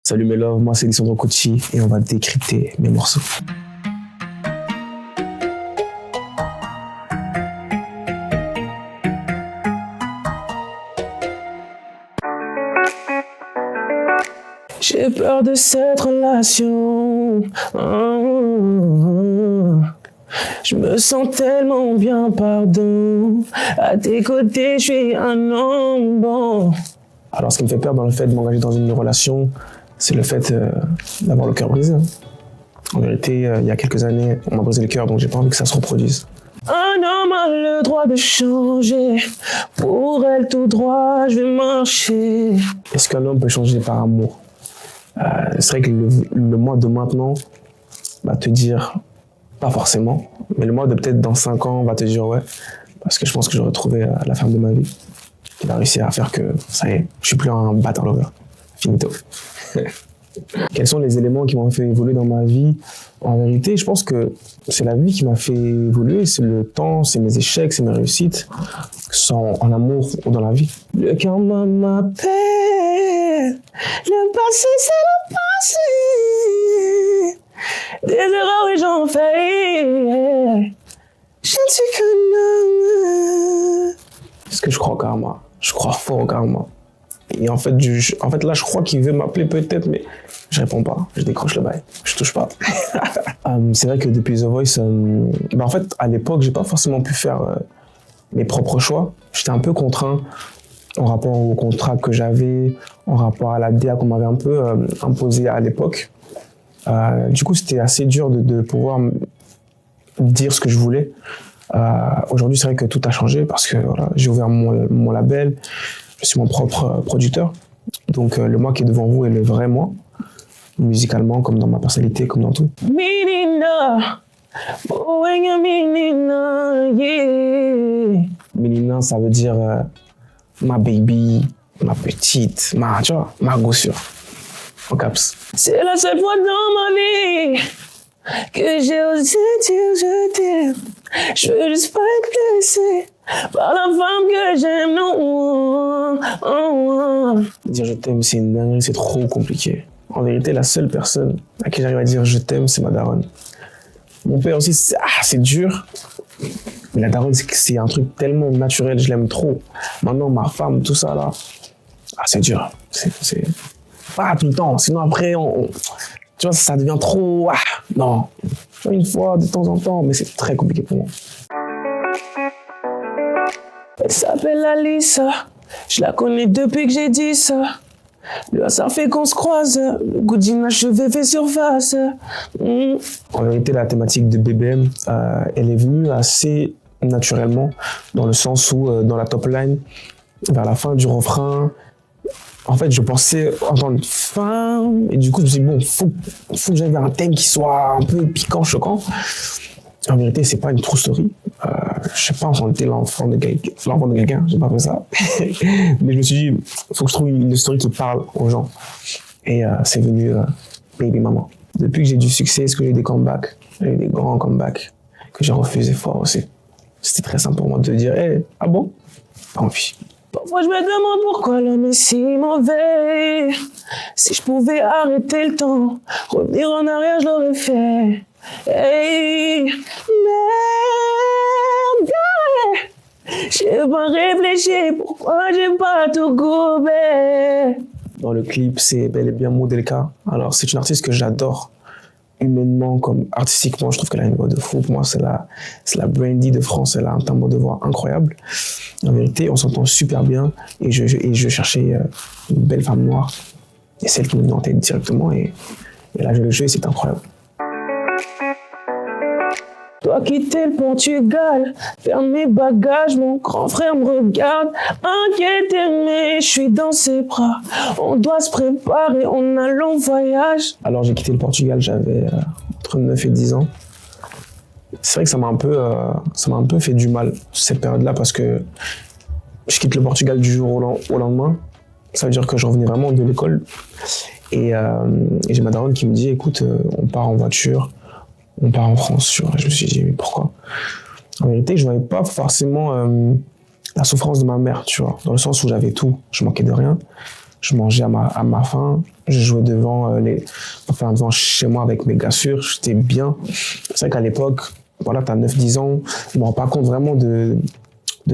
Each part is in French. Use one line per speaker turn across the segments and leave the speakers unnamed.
Salut mes loves, moi c'est Lissandro Cucci et on va décrypter mes morceaux. J'ai peur de cette relation. Je me sens tellement bien, pardon. À tes côtés, je suis un homme bon. Alors, ce qui me fait peur dans le fait de m'engager dans une relation, c'est le fait d'avoir le cœur brisé. En vérité, il y a quelques années, on m'a brisé le cœur, donc j'ai pas envie que ça se reproduise. Un homme a le droit de changer. Pour elle, tout droit, je vais marcher. Est-ce qu'un homme peut changer par amour? C'est vrai que le moi de maintenant va te dire pas forcément, mais le moi de peut-être dans 5 ans va te dire ouais, parce que je pense que j'aurais trouvé la femme de ma vie qui va réussir à faire que ça y est, je suis plus un bâtard lover. Finito. Quels sont les éléments qui m'ont fait évoluer dans ma vie? En vérité, je pense que c'est la vie qui m'a fait évoluer, c'est le temps, c'est mes échecs, c'est mes réussites, que ce soit en amour ou dans la vie. Le karma m'appelle, le passé c'est le passé, des erreurs et j'en fais, je ne suis qu'un homme. Est-ce que je crois au karma? Je crois fort au karma. Et en fait, là, je crois qu'il veut m'appeler peut-être, mais je réponds pas. Je décroche le bail. Je touche pas. C'est vrai que depuis The Voice, en fait, à l'époque, j'ai pas forcément pu faire mes propres choix. J'étais un peu contraint en rapport au contrat que j'avais, en rapport à la DA qu'on m'avait un peu imposée à l'époque. Du coup, c'était assez dur de pouvoir dire ce que je voulais. Aujourd'hui, c'est vrai que tout a changé parce que voilà, j'ai ouvert mon label. Je suis mon propre producteur. Donc, le moi qui est devant vous est le vrai moi, musicalement, comme dans ma personnalité, comme dans tout. Menina, menina, yeah. Menina, ça veut dire ma baby, ma petite, ma gossure, en caps. C'est la seule fois dans ma vie que j'ai osé dire je t'aime. Je veux juste pas être blessé par la femme que j'aime, non. Dire je t'aime, c'est une dinguerie, c'est trop compliqué. En vérité, la seule personne à qui j'arrive à dire je t'aime, c'est ma daronne. Mon père aussi, c'est dur. Mais la daronne, c'est un truc tellement naturel, je l'aime trop. Maintenant, ma femme, tout ça là, c'est dur. C'est pas tout le temps, sinon après, tu vois, ça devient trop... non, une fois, de temps en temps, mais c'est très compliqué pour moi. Elle s'appelle Alissa, je la connais depuis que j'ai 10. Le hasard fait qu'on se croise, le goût d'inachevé fait surface. En vérité, la thématique de BBM, elle est venue assez naturellement, dans le sens où, dans la top line, vers la fin du refrain, en fait, je pensais entendre une femme, et du coup, je me suis dit, bon, faut que j'aille vers un thème qui soit un peu piquant, choquant. En vérité, c'est pas une true story. Je sais pas, on était l'enfant de quelqu'un, j'ai pas fait ça. Mais je me suis dit, faut que je trouve une story qui parle aux gens. Et c'est venu Baby Maman. Depuis que j'ai du succès, est-ce que j'ai eu des comebacks? J'ai eu des grands comebacks que j'ai refusé fort aussi. C'était très simple pour moi de dire, hey, ah bon? Pas envie. Parfois je me demande pourquoi l'homme est si mauvais. Si je pouvais arrêter le temps, revenir en arrière, je l'aurais fait. Hey, merde, j'ai pas réfléchi, pourquoi j'ai pas tout gobé. Dans le clip, c'est bel et bien Modelka. Alors c'est une artiste que j'adore. Humainement comme artistiquement, je trouve qu'elle a une voix de fou. Pour moi, c'est la Brandy de France. Elle a un timbre de voix incroyable. En vérité, on s'entend super bien. Et je cherchais une belle femme noire. Et celle qui me venait en tête directement. Et là, je le jeu et c'est incroyable. Toi quitter le Portugal, faire mes bagages, mon grand frère me regarde, inquiété mais je suis dans ses bras, on doit se préparer, on a long voyage. Alors j'ai quitté le Portugal, j'avais entre 9 et 10 ans. C'est vrai que ça m'a un peu fait du mal cette période-là parce que je quitte le Portugal du jour au lendemain. Ça veut dire que je revenais vraiment de l'école et j'ai ma daronne qui me dit écoute, on part en voiture. On part en France, tu vois. Je me suis dit, mais pourquoi? En vérité, je ne voyais pas forcément la souffrance de ma mère, tu vois. Dans le sens où j'avais tout, je manquais de rien. Je mangeais à ma faim. Je jouais devant chez moi avec mes gars sûrs. J'étais bien. C'est vrai qu'à l'époque, voilà, t'as 9-10 ans. Je me rends pas compte vraiment de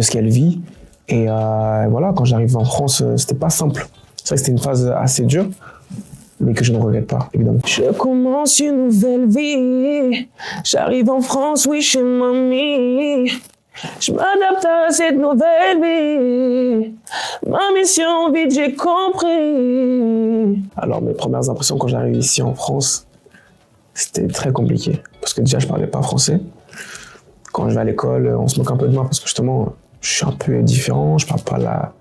ce qu'elle vit. Et voilà, quand j'arrive en France, c'était pas simple. C'est vrai que c'était une phase assez dure, mais que je ne regrette pas, évidemment. Je commence une nouvelle vie. J'arrive en France, oui, chez mamie. Je m'adapte à cette nouvelle vie. Ma mission, vite, j'ai compris. Alors, mes premières impressions quand j'arrive ici en France, c'était très compliqué. Parce que déjà, je parlais pas français. Quand je vais à l'école, on se moque un peu de moi parce que justement, je suis un peu différent. Je parle pas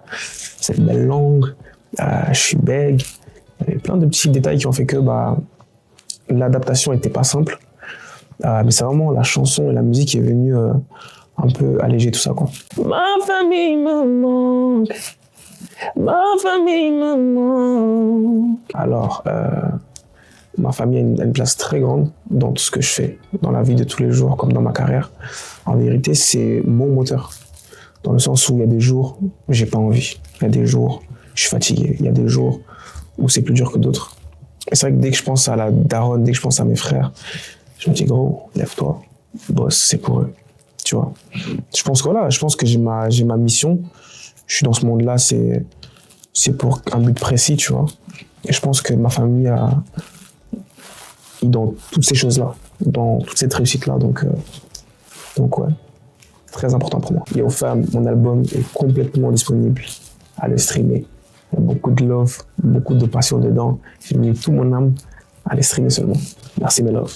cette belle langue. Je suis bègue. Il y avait plein de petits détails qui ont fait que l'adaptation n'était pas simple. Mais c'est vraiment la chanson et la musique qui est venue un peu alléger tout ça, quoi. Ma famille me manque. Ma famille me manque. Alors, ma famille a une place très grande dans tout ce que je fais, dans la vie de tous les jours, comme dans ma carrière. En vérité, c'est mon moteur. Dans le sens où il y a des jours où j'ai pas envie. Il y a des jours où je suis fatigué. Il y a des jours où c'est plus dur que d'autres. Et c'est vrai que dès que je pense à la daronne, dès que je pense à mes frères, je me dis, gros, lève-toi, bosse, c'est pour eux. Tu vois. Je pense que j'ai ma mission. Je suis dans ce monde-là, c'est pour un but précis, tu vois. Et je pense que ma famille est dans toutes ces choses-là, dans toute cette réussite-là. Donc ouais, très important pour moi. Yo Fam, mon album est complètement disponible à le streamer. Il y a beaucoup de love, beaucoup de passion dedans. J'ai mis tout mon âme à le streamer seulement. Merci mes love.